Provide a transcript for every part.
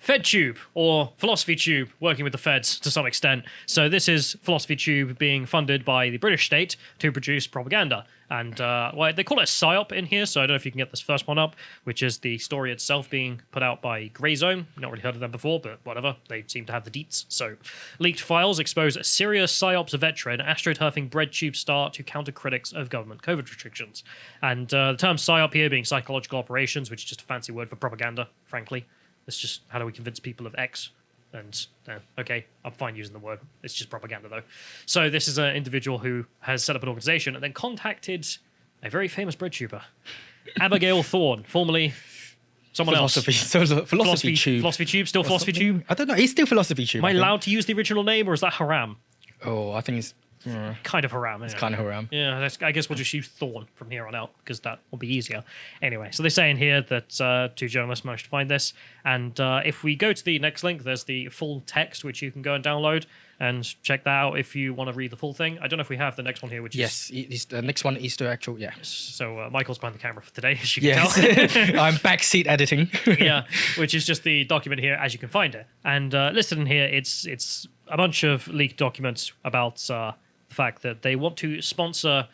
FedTube, or Philosophy Tube, working with the feds to some extent. So this is Philosophy Tube being funded by the British state to produce propaganda. And well, they call it a PSYOP in here, so I don't know if you can get this first one up, which is the story itself being put out by Grey Zone. Not really heard of them before, but whatever. They seem to have the deets. So, leaked files expose Syria PSYOPs veteran astroturfing Breadtube star to counter critics of government COVID restrictions. And the term PSYOP here being psychological operations, which is just a fancy word for propaganda, frankly. It's just how do we convince people of X? And okay, I'm fine using the word. It's just propaganda, though. So this is an individual who has set up an organization and then contacted a very famous breadtuber, Abigail Thorne, formerly someone Philosophy. else. So Philosophy Tube. Philosophy Tube, still Philosophy Tube? I don't know. It's still Philosophy Tube. Am I allowed to use the original name, or is that haram? Oh, I think it's kind of haram. It's kind of haram. Yeah, I guess we'll just use Thorn from here on out because that will be easier. Anyway, so they say in here that two journalists managed to find this, and if we go to the next link, there's the full text which you can go and download and check that out if you want to read the full thing. I don't know if we have the next one here, which is the next one is the actual So Michael's behind the camera for today, as you can tell. I'm backseat editing. Yeah, which is just the document here as you can find it, and listed in here it's a bunch of leaked documents about the fact that they want to sponsor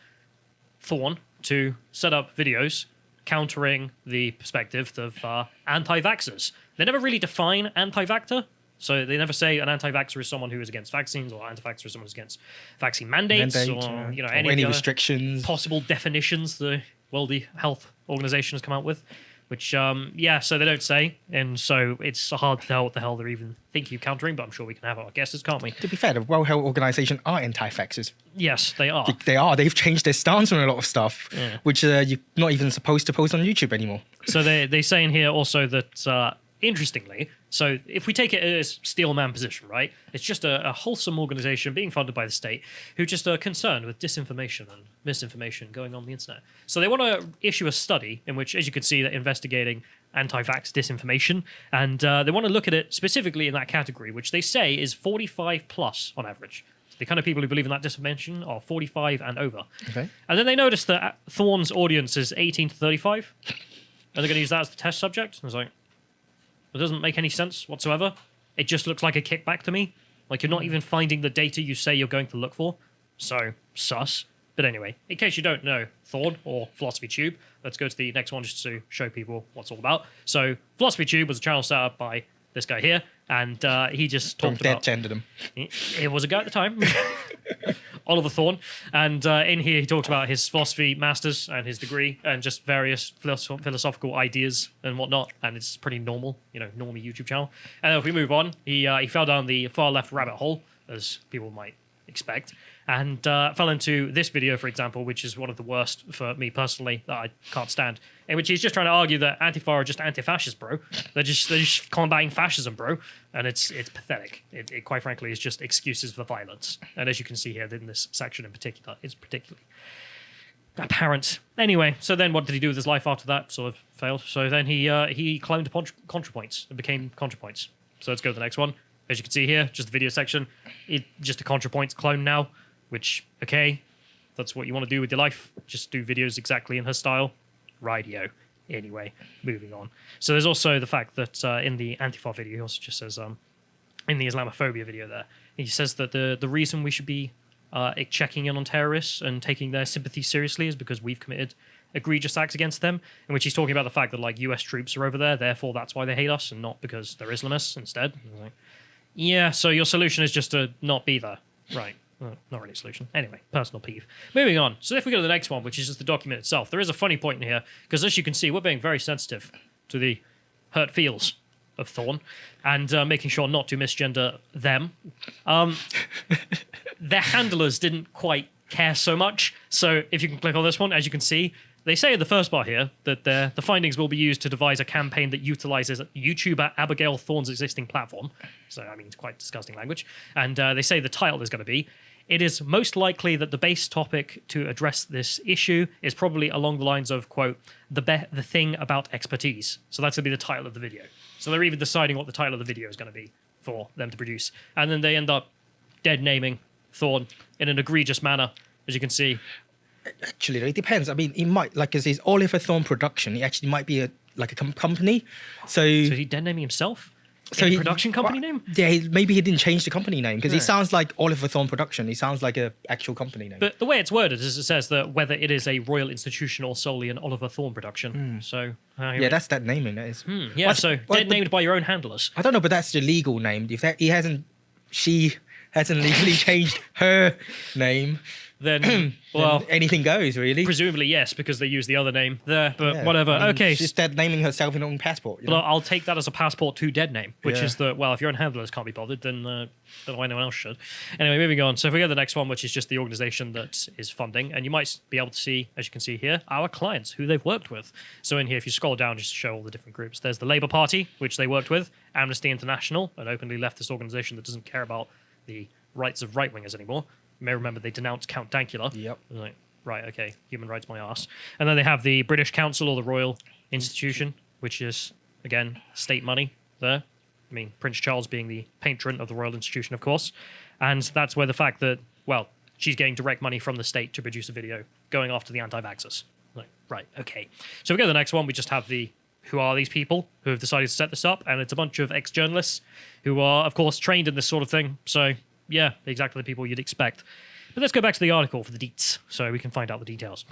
Thorn to set up videos countering the perspective of anti-vaxxers. They never really define anti-vaxxer, so they never say an anti-vaxxer is someone who is against vaccines, or anti-vaxxer is someone who's against vaccine mandates, or any restrictions, possible definitions the World Health Organization has come out with. Which, so they don't say, and so it's hard to tell what the hell they're even thinking of countering, but I'm sure we can have our guesses, can't we? To be fair, the World Health Organization are anti-vaxxers. Yes, they are. They are. They've changed their stance on a lot of stuff, which you're not even supposed to post on YouTube anymore. So they say in here also that, interestingly, so if we take it as Steelman position, right, it's just a wholesome organization being funded by the state who just are concerned with disinformation and misinformation going on the internet. So they want to issue a study in which, as you can see, they're investigating anti-vax disinformation, and they want to look at it specifically in that category, which they say is 45 plus on average. So the kind of people who believe in that disinformation are 45 and over. Okay. And then they noticed that Thorne's audience is 18 to 35, and they're going to use that as the test subject. I was like, it doesn't make any sense whatsoever. It just looks like a kickback to me. Like you're not even finding the data you say you're going to look for. So, sus. But anyway, in case you don't know Thorn or Philosophy Tube, let's go to the next one just to show people what's all about. So, Philosophy Tube was a channel set up by this guy here, and he just talked about... Dead-gendered him. It was a guy at the time. Oliver Thorne, and in here he talks about his philosophy masters and his degree and just various philosophical ideas and whatnot, and it's pretty normal, normie YouTube channel. And then if we move on, he fell down the far left rabbit hole, as people might expect, and fell into this video, for example, which is one of the worst for me personally that I can't stand, in which he's just trying to argue that Antifa are just anti-fascist, bro. They're just combating fascism, bro, and it's pathetic. It quite frankly is just excuses for violence, and as you can see here in this section in particular, it's particularly apparent. Anyway, so then what did he do with his life after that? Sort of failed. So then he cloned ContraPoints and became ContraPoints. So let's go to the next one. As you can see here, just the video section, just a ContraPoints clone now, which, okay, that's what you want to do with your life. Just do videos exactly in her style. Radio. Anyway, moving on. So there's also the fact that in the Antifa video, he also just says, in the Islamophobia video there, he says that the reason we should be checking in on terrorists and taking their sympathy seriously is because we've committed egregious acts against them, in which he's talking about the fact that, like, US troops are over there, therefore that's why they hate us, and not because they're Islamists instead. Like, yeah, so your solution is just to not be there. Right. Not really a solution. Anyway, personal peeve. Moving on. So if we go to the next one, which is just the document itself, there is a funny point in here, because as you can see, we're being very sensitive to the hurt feels of Thorn, and making sure not to misgender them. Their handlers didn't quite care so much, so if you can click on this one, as you can see, they say in the first bar here that the findings will be used to devise a campaign that utilizes YouTuber Abigail Thorne's existing platform. So, I mean, it's quite disgusting language. And they say the title is going to be, it is most likely that the base topic to address this issue is probably along the lines of, quote, the thing about expertise. So that's going to be the title of the video. So they're even deciding what the title of the video is going to be for them to produce. And then they end up dead naming Thorne in an egregious manner, as you can see. Actually, it depends. I mean, it might, like as is Oliver Thorne Production, it actually might be a company. So is he dead naming himself? Any production company name? Yeah, maybe he didn't change the company name because he No. sounds like Oliver Thorne Production. He sounds like an actual company name. But the way it's worded is it says that whether it is a royal institution or solely an Oliver Thorne production. So yeah, that's that naming. That is. yeah. So But named by your own handlers. I don't know, but that's the legal name. If that she hasn't legally changed her name, Then well, then anything goes really. presumably yes, because they use the other name there. But Yeah. whatever. I mean, Okay. she's dead naming herself in her own passport. You But know? I'll take that as a passport to dead name, which Yeah. is that, well, if your own handlers can't be bothered, then don't know why anyone else should. Anyway, moving on. So if we go to the next one, which is just the organization that is funding, and you might be able to see, as you can see here, our clients, who they've worked with. So in here, if you scroll down just to show all the different groups, there's the Labour Party, which they worked with, Amnesty International, an openly leftist organization that doesn't care about the rights of right-wingers anymore. You may remember they denounced Count Dankula. Yep. Like, right, okay, human rights my arse. And then they have the British Council or the Royal Institution, which is, again, state money there. I mean, Prince Charles being the patron of the Royal Institution, of course. And that's where the fact that, well, she's getting direct money from the state to produce a video going after the anti-vaxxers. Like, right, okay. So we go to the next one. We just have the who are these people who have decided to set this up, and it's a bunch of ex-journalists who are, of course, trained in this sort of thing. So, yeah, exactly the people you'd expect. But let's go back to the article for the deets, so we can find out the details.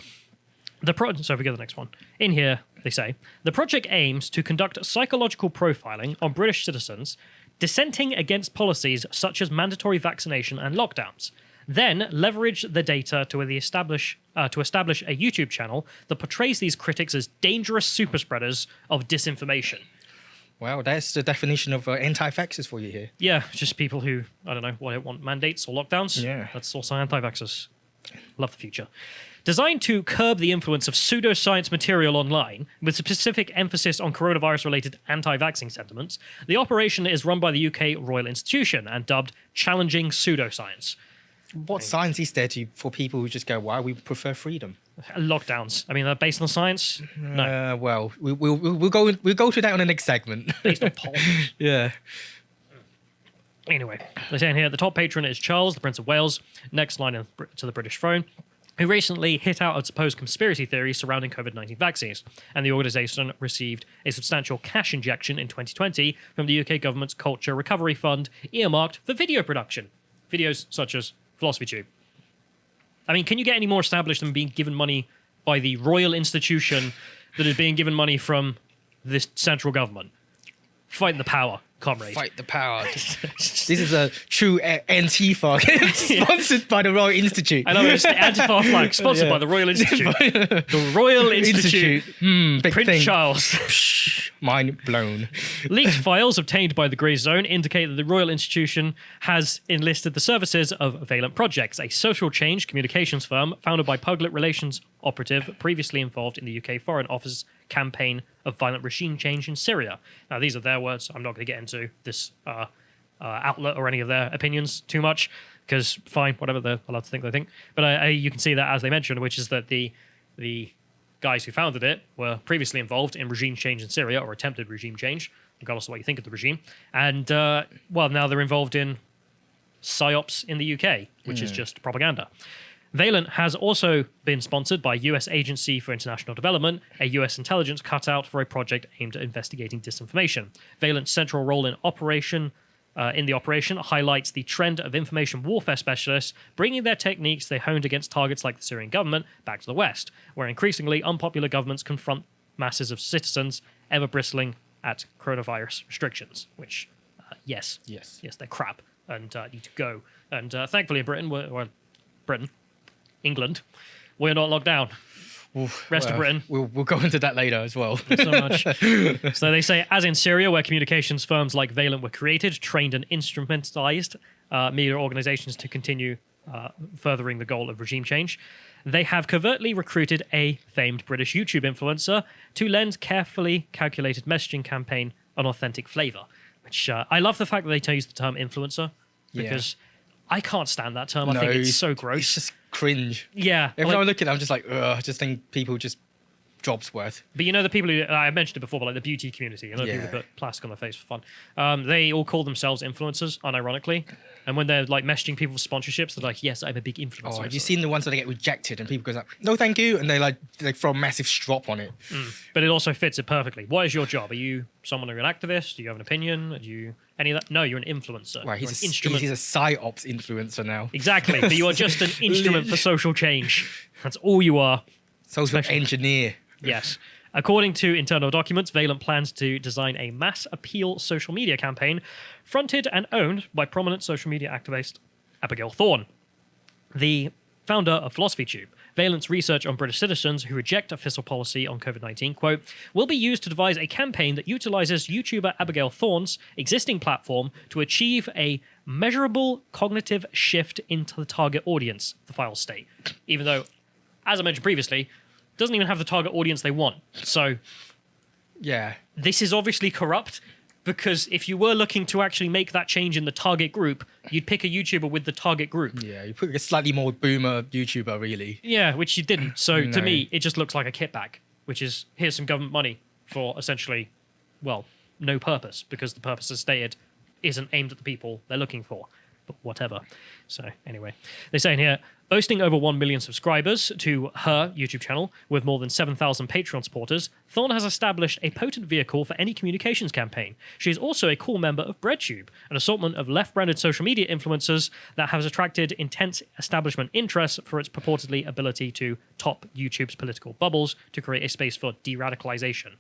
So if we go to the next one. In here, they say, the project aims to conduct psychological profiling on British citizens dissenting against policies such as mandatory vaccination and lockdowns. Then leverage the data to establish a YouTube channel that portrays these critics as dangerous super spreaders of disinformation. Wow, that's the definition of anti-vaxxers for you here. Yeah, just people who, I don't know, want mandates or lockdowns. Yeah. That's also anti-vaxxers. Love the future. Designed to curb the influence of pseudoscience material online, with specific emphasis on coronavirus-related anti-vaxxing sentiments, the operation is run by the UK Royal Institution and dubbed Challenging Pseudoscience. What science is there for people who just go, "Why we prefer freedom"? Lockdowns. I mean, they're based on science? No. Well, we'll go to that on the next segment. Based on politics. Yeah. Anyway, they're saying here the top patron is Charles, the Prince of Wales, next line to the British throne, who recently hit out a supposed conspiracy theory surrounding COVID-19 vaccines, and the organisation received a substantial cash injection in 2020 from the UK government's Culture Recovery Fund, earmarked for video production. Videos such as FilosophyTube. I mean, can you get any more established than being given money by the Royal Institution that is being given money from this central government? Fight the power, comrade. Fight the power. This is a true Antifa sponsored by the Royal Institute. I know, it's the Antifa flag, sponsored by the Royal Institute. The Royal Institute. Big Prince thing. Charles. Mind blown. Leaked files obtained by the Grey Zone indicate that the Royal Institution has enlisted the services of Valent Projects, a social change communications firm founded by public relations operative previously involved in the UK Foreign Office campaign of violent regime change in Syria. Now, these are their words. I'm not going to get into this outlet or any of their opinions too much, because fine, whatever, they're allowed to think they think. But you can see that, as they mentioned, which is that the guys who founded it were previously involved in regime change in Syria, or attempted regime change, regardless of what you think of the regime. And, well, now they're involved in PSYOPs in the UK, which is just propaganda. Valent has also been sponsored by US Agency for International Development, a US intelligence cutout for a project aimed at investigating disinformation. Valent's central role in the operation highlights the trend of information warfare specialists bringing their techniques they honed against targets like the Syrian government back to the West, where increasingly unpopular governments confront masses of citizens ever bristling at coronavirus restrictions, which, yes, they're crap and need to go. And thankfully in Britain, England, we're not locked down. Rest of Britain. We'll go into that later as well. So much. So they say, as in Syria, where communications firms like Valent were created, trained and instrumentalized media organizations to continue furthering the goal of regime change, they have covertly recruited a famed British YouTube influencer to lend carefully calculated messaging campaign an authentic flavor. Which I love the fact that they use the term influencer, because I can't stand that term. I think it's so gross. It's just cringe. Yeah. Every time I look at it, I'm just like, ugh, I just think people just job's worth. But you know the people who, I mentioned it before, but like the beauty community, you know, people who put plastic on their face for fun. They all call themselves influencers, unironically. And when they're like messaging people for sponsorships, they're like, yes, I'm a big influencer. Oh, have you seen the ones that get rejected and people go like, no, thank you, and they throw a massive strop on it. But it also fits it perfectly. What is your job? Are you someone who's an activist? Do you have an opinion? Do you any of that? No, you're an influencer. Right, You're he's an instrument. He's a psyops influencer now. Exactly, but you are just an instrument for social change. That's all you are. Social engineer. Yes. According to internal documents, Valent plans to design a mass appeal social media campaign fronted and owned by prominent social media activist Abigail Thorne, the founder of FilosophyTube. Valent's research on British citizens who reject official policy on COVID-19, quote, will be used to devise a campaign that utilizes YouTuber Abigail Thorne's existing platform to achieve a measurable cognitive shift into the target audience, the files state. Even though, as I mentioned previously, doesn't even have the target audience they want. So Yeah. this is obviously corrupt, because if you were looking to actually make that change in the target group, you'd pick a YouTuber with the target group. Yeah, you put a slightly more boomer YouTuber, really. Yeah, which you didn't. So to No. me, it just looks like a kickback, which is here's some government money for essentially, well, no purpose, because the purpose, as stated, isn't aimed at the people they're looking for. But whatever. So anyway, they say in here, boasting over 1 million subscribers to her YouTube channel with more than 7,000 Patreon supporters, Thorne has established a potent vehicle for any communications campaign. She is also a core member of Breadtube, an assortment of left-branded social media influencers that has attracted intense establishment interest for its purportedly ability to top YouTube's political bubbles to create a space for de-radicalization.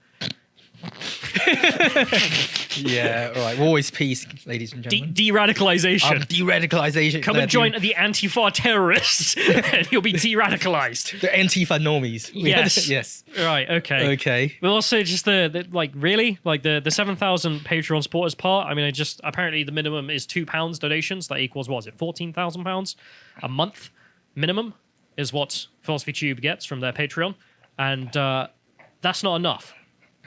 Yeah, all right. Always peace, ladies and gentlemen. De-radicalization. De-radicalization. Come and join the Antifa terrorists, and you'll be de-radicalized. the Antifa normies. Yes. Yes. Right. Okay. Okay. But also just the like really like the 7,000 Patreon supporters part. I mean, it just apparently the minimum is £2 donations. That equals what is it, £14,000 a month minimum is what FilosophyTube gets from their Patreon, and that's not enough.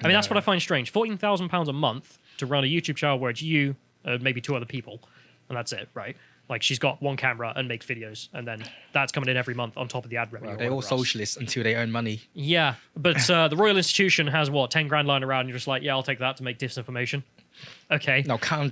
I mean, that's what I find strange. £14,000 a month to run a YouTube channel where it's you, maybe two other people, and that's it, right? Like, she's got one camera and makes videos, and then that's coming in every month on top of the ad revenue. Well, they're all socialists until they earn money. Yeah, but the Royal Institution has, what, 10 grand lying around, and you're just like, yeah, I'll take that to make disinformation. Okay. No, counter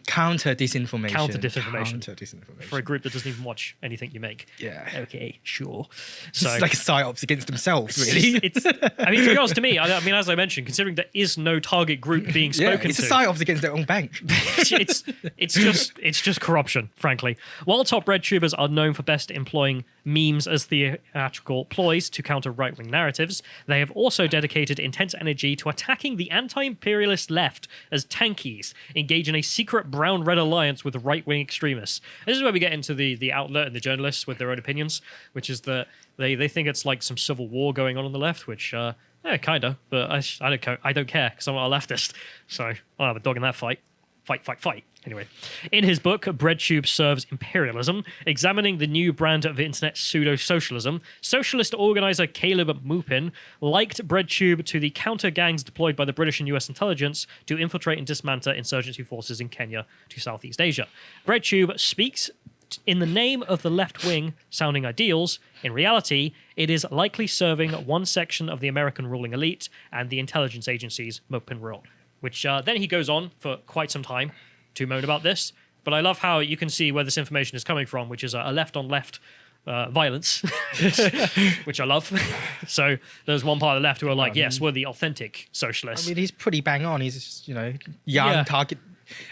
disinformation. Counter disinformation. Counter disinformation. For a group that doesn't even watch anything you make. Yeah. Okay, sure. So So it's like a psyops against themselves, really. I mean, to be honest, to me, I mean, as I mentioned, considering there is no target group being Yeah, spoken it's to, a psyops against their own bank. it's just corruption, frankly. While top Breadtubers are known for best employing memes as theatrical ploys to counter right-wing narratives, they have also dedicated intense energy to attacking the anti-imperialist left as tankies, engage in a secret brown-red alliance with right-wing extremists. This is where we get into the outlet and the journalists with their own opinions, which is that they think it's like some civil war going on the left, which yeah, kind of, but I don't care because I'm not a leftist, so I don't have a dog in that fight. Fight. Anyway, in his book, Breadtube Serves Imperialism, examining the new brand of internet pseudo-socialism, socialist organizer Caleb Mupin liked Breadtube to the counter-gangs deployed by the British and US intelligence to infiltrate and dismantle insurgency forces in Kenya to Southeast Asia. Breadtube speaks in the name of the left-wing sounding ideals. In reality, it is likely serving one section of the American ruling elite and the intelligence agencies, Mupin wrote. Which then he goes on for quite some time to moan about this. But I love how you can see where this information is coming from, which is a left-on-left violence, which I love. So there's one part of the left who are like, yes, we're the authentic socialists. I mean, he's pretty bang on. He's, young, target,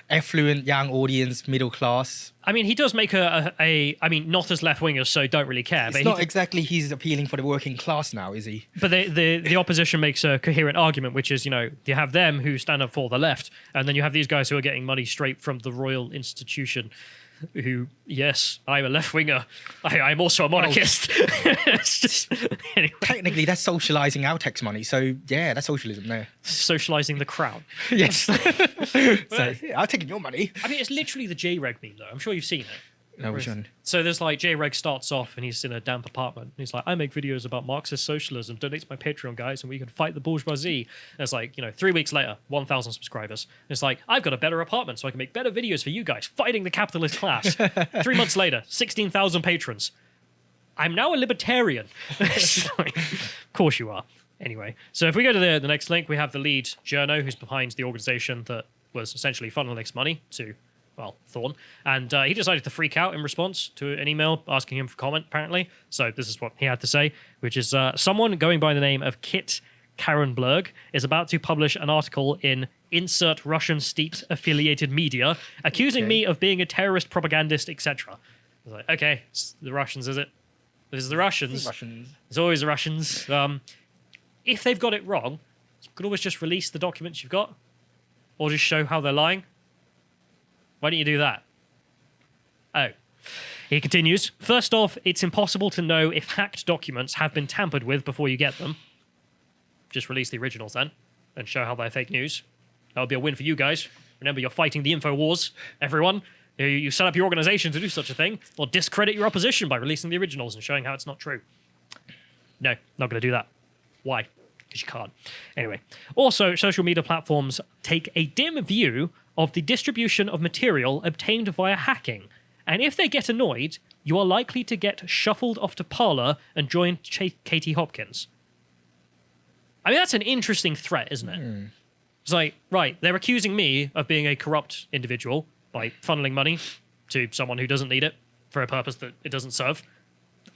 affluent, young audience, middle class. I mean, he does make I mean, not as left-wingers, so don't really care. It's but not exactly he's appealing for the working class now, is he? But the opposition makes a coherent argument, which is, you have them who stand up for the left, and then you have these guys who are getting money straight from the Royal Institution, who, yes, I'm a left-winger. I'm also a monarchist. It's just, anyway. Technically, that's socializing our tax money. So, yeah, that's socialism there. Socializing the crown. Yes. So, I'm taking your money. I mean, it's literally the J-Reg meme, though. I'm sure you've seen it. No, which one? So there's like J-Reg starts off and he's in a damp apartment. And he's like, I make videos about Marxist socialism. Donate to my Patreon, guys, and we can fight the bourgeoisie. And it's like, 3 weeks later, 1,000 subscribers. And it's like, I've got a better apartment so I can make better videos for you guys fighting the capitalist class. 3 months later, 16,000 patrons. I'm now a libertarian. It's like, of course you are. Anyway, so if we go to the next link, we have the lead journo who's behind the organization that was essentially funneling this money to, well, Thorn. And he decided to freak out in response to an email asking him for comment, apparently. So this is what he had to say, which is someone going by the name of Kit Karenblurg is about to publish an article in insert Russian state-affiliated media accusing me of being a terrorist propagandist, etc. I was like, okay, it's the Russians, is it? This is the Russians. It's always the Russians. If they've got it wrong, you could always just release the documents you've got or just show how they're lying. Why don't you do that? Oh. He continues, first off, it's impossible to know if hacked documents have been tampered with before you get them. Just release the originals then and show how they're fake news. That would be a win for you guys. Remember, you're fighting the info wars, everyone. You set up your organization to do such a thing, or discredit your opposition by releasing the originals and showing how it's not true. No, not going to do that. Why? Because you can't. Anyway, also, social media platforms take a dim view of the distribution of material obtained via hacking. And if they get annoyed, you are likely to get shuffled off to Parler and join Katie Hopkins. I mean, that's an interesting threat, isn't it? It's like, right, they're accusing me of being a corrupt individual by funneling money to someone who doesn't need it for a purpose that it doesn't serve.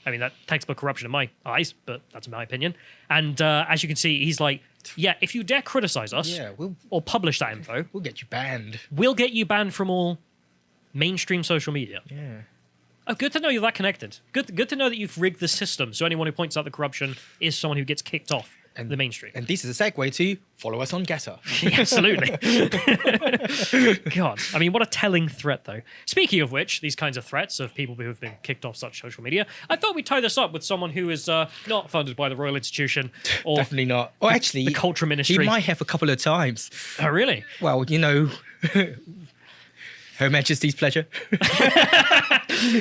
I mean, that textbook corruption in my eyes, but that's my opinion. And as you can see, he's like, yeah, if you dare criticize us or publish that info, we'll get you banned. We'll get you banned from all mainstream social media. Yeah. Oh, good to know you're that connected. Good to know that you've rigged the system, so anyone who points out the corruption is someone who gets kicked off the mainstream. And this is a segue to follow us on Getter. Absolutely. God, I mean, what a telling threat, though. Speaking of which, these kinds of threats of people who have been kicked off such social media, I thought we'd tie this up with someone who is not funded by the Royal Institution or definitely not. Or actually, the Culture Ministry. He might have a couple of times. Oh, really? Well, you know, Her Majesty's pleasure.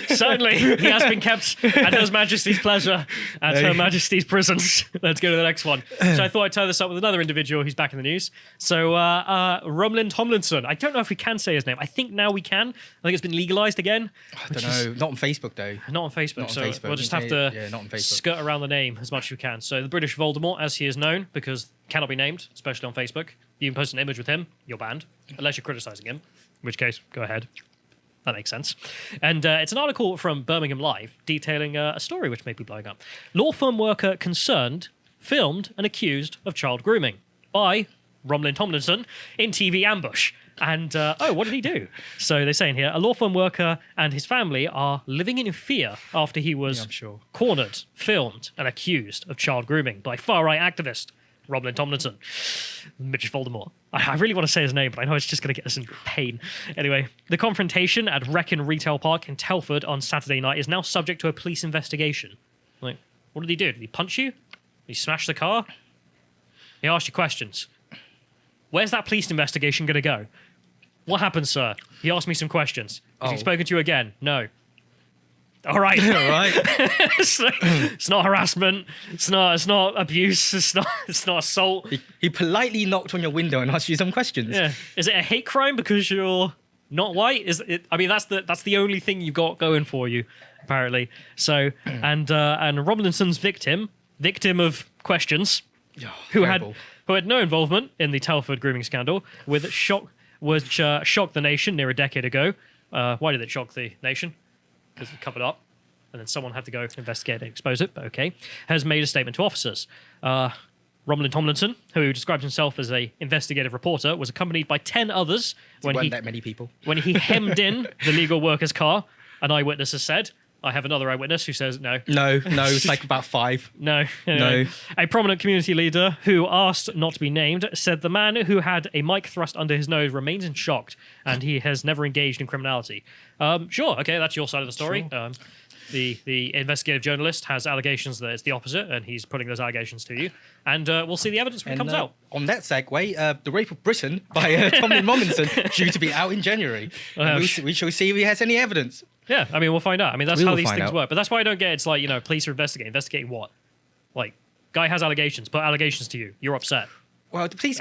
Certainly, he has been kept at Her Majesty's pleasure at Her Majesty's prisons. Let's go to the next one. So I thought I'd tie this up with another individual who's back in the news. So Rumlin Tomlinson. I don't know if we can say his name. I think now we can. I think it's been legalized again. I don't know. Not on Facebook, though. Not on Facebook. Not on so Facebook. We'll just have to not on Facebook. skirt around the name as much as we can. So the British Voldemort, as he is known, because cannot be named, especially on Facebook. You can post an image with him, you're banned, unless you're criticizing him. In which case, go ahead. That makes sense. And it's an article from Birmingham Live detailing a story which may be blowing up. Law firm worker concerned, filmed and accused of child grooming by Rumlin Tomlinson in TV ambush. And, what did he do? So they say in here, a law firm worker and his family are living in fear after he was cornered, filmed and accused of child grooming by far-right activist Rumlin Tomlinson. British Voldemort. I really want to say his name, but I know it's just going to get us in pain. Anyway, the confrontation at Wrekin Retail Park in Telford on Saturday night is now subject to a police investigation. Like, what did he do? Did he punch you? Did he smash the car? He asked you questions. Where's that police investigation going to go? What happened, sir? He asked me some questions. Has he spoken to you again? No. All right. All right. It's not harassment. It's not abuse. It's not assault. He politely knocked on your window and asked you some questions. Yeah. Is it a hate crime because you're not white? Is it? I mean, that's the only thing you've got going for you, apparently. So and Robinson's victim of questions, who had no involvement in the Telford grooming scandal, which shocked the nation near a decade ago. Why did it shock the nation? Because it covered up, and then someone had to go investigate and expose it, but okay, has made a statement to officers. Rumlin Tomlinson, who describes himself as an investigative reporter, was accompanied by 10 others when that many people. When he hemmed in the legal worker's car. An eyewitness has said. I have another eyewitness who says no. No, it's like about 5. No. No. A prominent community leader who asked not to be named said the man who had a mic thrust under his nose remains in shock and he has never engaged in criminality. Sure, okay, that's your side of the story. Sure. The investigative journalist has allegations that it's the opposite, and he's putting those allegations to you. And we'll see the evidence when it comes out. On that segue, The Rape of Britain by Tomlin Robinson due to be out in January. We shall see if he has any evidence. Yeah, I mean, we'll find out. I mean, that's how these things work. But that's why I don't get it's like, police are investigating. Investigating what? Like, guy has allegations, put allegations to you. You're upset. Well, the police,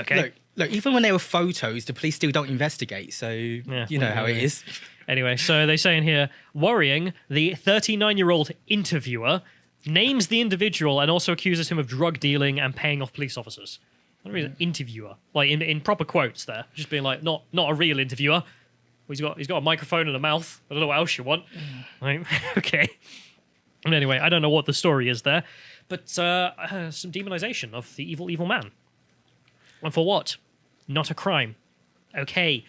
look, even when there were photos, the police still don't investigate. So, you know how it is. Anyway, so they say in here, worrying, the 39-year-old interviewer names the individual and also accuses him of drug dealing and paying off police officers. I don't know, he's an interviewer, like in proper quotes there, just being like not a real interviewer. He's got a microphone and a mouth. I don't know what else you want. Like, okay. And anyway, I don't know what the story is there, but some demonization of the evil man. And for what? Not a crime. Okay.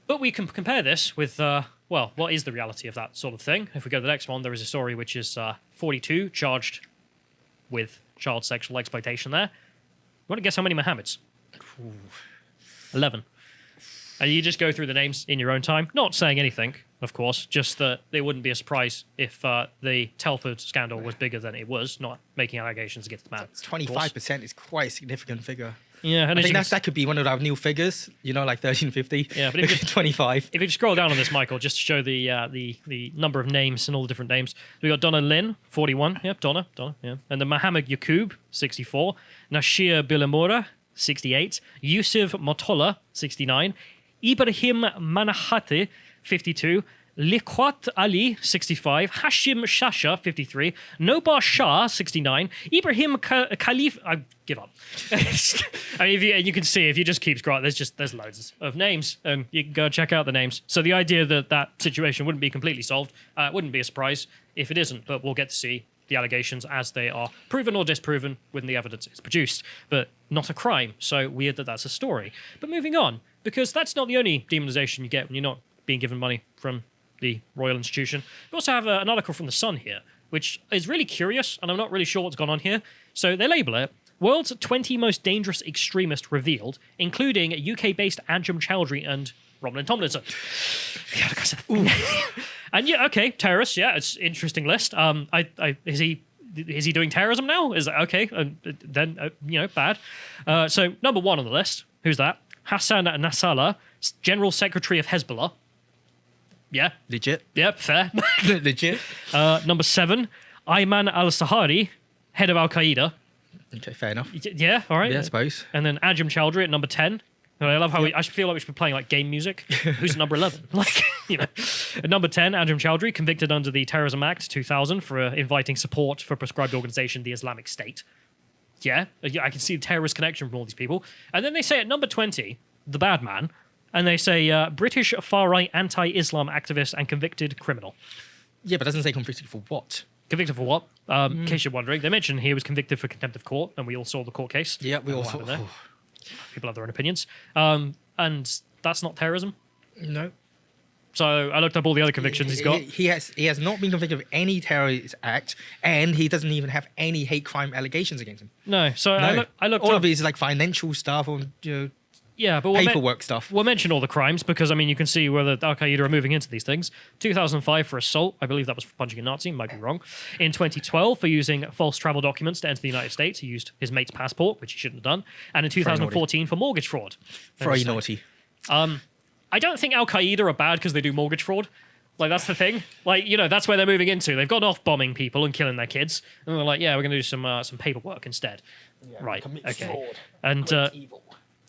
But we can compare this with, what is the reality of that sort of thing? If we go to the next one, there is a story which is 42 charged with child sexual exploitation there. You want to guess how many Mohammeds? 11. And you just go through the names in your own time, not saying anything, of course, just that it wouldn't be a surprise if the Telford scandal was bigger than it was, not making allegations against the man. 25% is quite a significant figure. Yeah, and I think that could be one of our new figures, like 1350. Yeah, but if you 25. If you scroll down on this, Michael, just to show the number of names and all the different names, we got Donna Lynn, 41. Yep, Donna, yeah. And then Mohammed Yaqub, 64. Nashir Bilamura, 68. Yusuf Motola, 69. Ibrahim Manahate, 52. Liqat Ali, 65. Hashim Shasha, 53. Nobar Shah, 69. Ibrahim Khalif... I give up. I mean, you can see, if you just keep scrolling, there's loads of names, and you can go check out the names. So the idea that situation wouldn't be completely solved wouldn't be a surprise if it isn't, but we'll get to see the allegations as they are proven or disproven when the evidence is produced. But not a crime, so weird that that's a story. But moving on, because that's not the only demonization you get when you're not being given money from the royal institution. We also have an article from The Sun here, which is really curious, and I'm not really sure what's gone on here. So they label it, World's 20 Most Dangerous Extremists Revealed, including UK-based Anjem Chowdhury and Roland Tomlinson. And yeah, okay, terrorists, yeah, it's an interesting list. Is he doing terrorism now? Is that okay? Then, bad. So number one on the list, who's that? Hassan Nasrallah, General Secretary of Hezbollah. Yeah. Legit. Yep, fair. Legit. Number 7, Ayman al-Sahari, head of Al-Qaeda. Okay, fair enough. Yeah, all right. Yeah, I suppose. And then Anjem Chowdhury at number 10. And I love how I feel like we should be playing like game music. Who's at number 11? At number 10, Anjem Chowdhury, convicted under the Terrorism Act 2000 for inviting support for a prescribed organization, the Islamic State. Yeah, I can see the terrorist connection from all these people. And then they say at number 20, the bad man, and they say British far-right anti-Islam activist and convicted criminal. Yeah, but it doesn't say convicted for what. Convicted for what? In case you're wondering, they mentioned he was convicted for contempt of court, and we all saw the court case. Yeah, we all saw. People have their own opinions. And that's not terrorism. No. So I looked up all the other convictions he's got. He has not been convicted of any terrorist act, and he doesn't even have any hate crime allegations against him. No. So No. I looked all up. of it is like financial stuff or Yeah, but paperwork stuff. We'll mention all the crimes because, I mean, you can see whether Al-Qaeda are moving into these things. 2005 for assault. I believe that was for punching a Nazi. Might be wrong. In 2012 for using false travel documents to enter the United States. He used his mate's passport, which he shouldn't have done. And in 2014 for mortgage fraud. Very naughty. I don't think Al-Qaeda are bad because they do mortgage fraud. Like, that's the thing. Like, that's where they're moving into. They've gone off bombing people and killing their kids. And they're like, yeah, we're going to do some paperwork instead. Yeah, right. Okay. Fraud. And evil.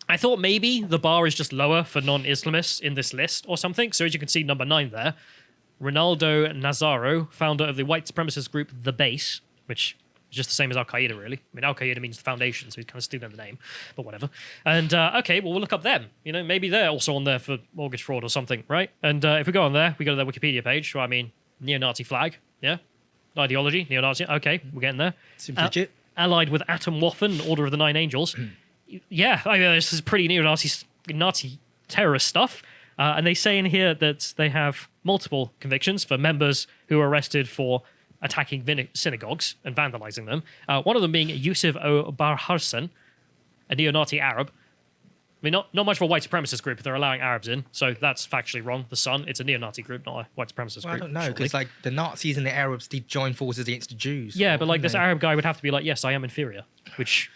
I thought maybe the bar is just lower for non-Islamists in this list or something. So as you can see, number 9 there, Ronaldo Nazaro, founder of the white supremacist group The Base, which is just the same as Al-Qaeda, really. I mean, Al-Qaeda means the foundation, so he's kind of stealing the name, but whatever. And, okay, well, we'll look up them. Maybe they're also on there for mortgage fraud or something, right? And if we go on there, we go to their Wikipedia page. So, I mean, neo-Nazi flag, yeah? Ideology, neo-Nazi, okay, we're getting there. Seems legit. Allied with Atomwaffen, Order of the Nine Angels. Yeah, I mean, this is pretty Nazi terrorist stuff. And they say in here that they have multiple convictions for members who were arrested for attacking synagogues and vandalizing them. One of them being Yusuf O'Barharsan, a neo-Nazi Arab. I mean, not much of a white supremacist group if they're allowing Arabs in, so that's factually wrong. The Sun, it's a neo-Nazi group, not a white supremacist group. I don't know, because like the Nazis and the Arabs did join forces against the Jews. Yeah, but like this Arab guy would have to be like, yes, I am inferior, which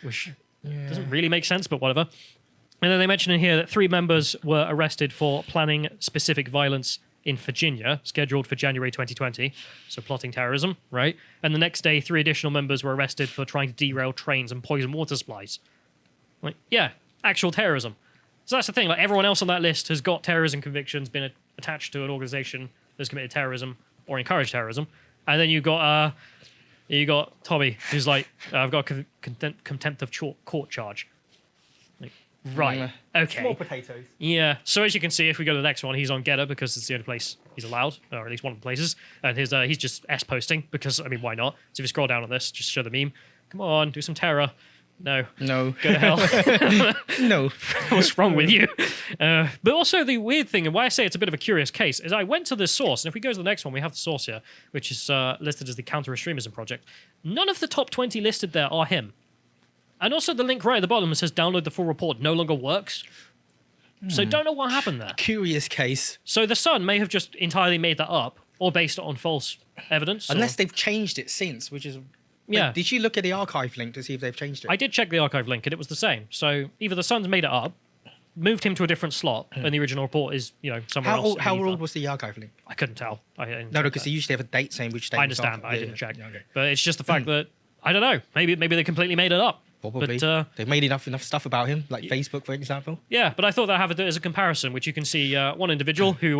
doesn't really make sense, but whatever. And then they mention in here that 3 members were arrested for planning specific violence in Virginia, scheduled for January 2020. So plotting terrorism, right? And the next day, 3 additional members were arrested for trying to derail trains and poison water supplies. Like, yeah, actual terrorism. So that's the thing. Like, everyone else on that list has got terrorism convictions, been attached to an organization that's committed terrorism or encouraged terrorism. And then you've got You got Tommy, who's like, I've got a contempt of court charge. Like, right. Okay. Small potatoes. Yeah. So as you can see, if we go to the next one, he's on Getter because it's the only place he's allowed, or at least one of the places. And he's just S-posting because, I mean, why not? So if you scroll down on this, just show the meme. Come on, do some terror. No. No. Go to hell. No. What's wrong with you? But also the weird thing, and why I say it's a bit of a curious case, is I went to this source, and if we go to the next one, we have the source here, which is listed as the Extremism Project. None of the top 20 listed there are him. And also the link right at the bottom that says download the full report no longer works. So don't know what happened there. Curious case. So the Sun may have just entirely made that up, or based it on false evidence. Unless they've changed it since, which is... Yeah. Did you look at the archive link to see if they've changed it? I did check the archive link, and it was the same. So either the Sun's made it up, moved him to a different slot, and the original report is, somewhere else. How old was the archive link? I couldn't tell. No, because they usually have a date saying which date. I understand, but I didn't check. Yeah, okay. But it's just the fact that, I don't know, maybe they completely made it up. Probably. But, they've made enough stuff about him, like Facebook, for example. Yeah, but I thought that I have it as a comparison, which you can see one individual who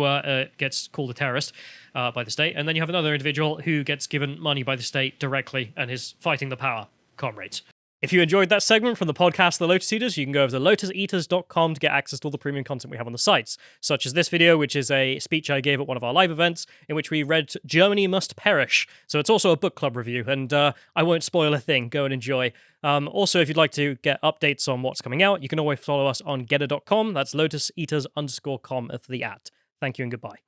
gets called a terrorist by the state, and then you have another individual who gets given money by the state directly and is fighting the power comrades. If you enjoyed that segment from the podcast The Lotus Eaters, you can go over to lotuseaters.com to get access to all the premium content we have on the sites, such as this video, which is a speech I gave at one of our live events, in which we read Germany Must Perish. So it's also a book club review, and I won't spoil a thing. Go and enjoy. Also, if you'd like to get updates on what's coming out, you can always follow us on getter.com. That's lotuseaters_com for the @. Thank you and goodbye.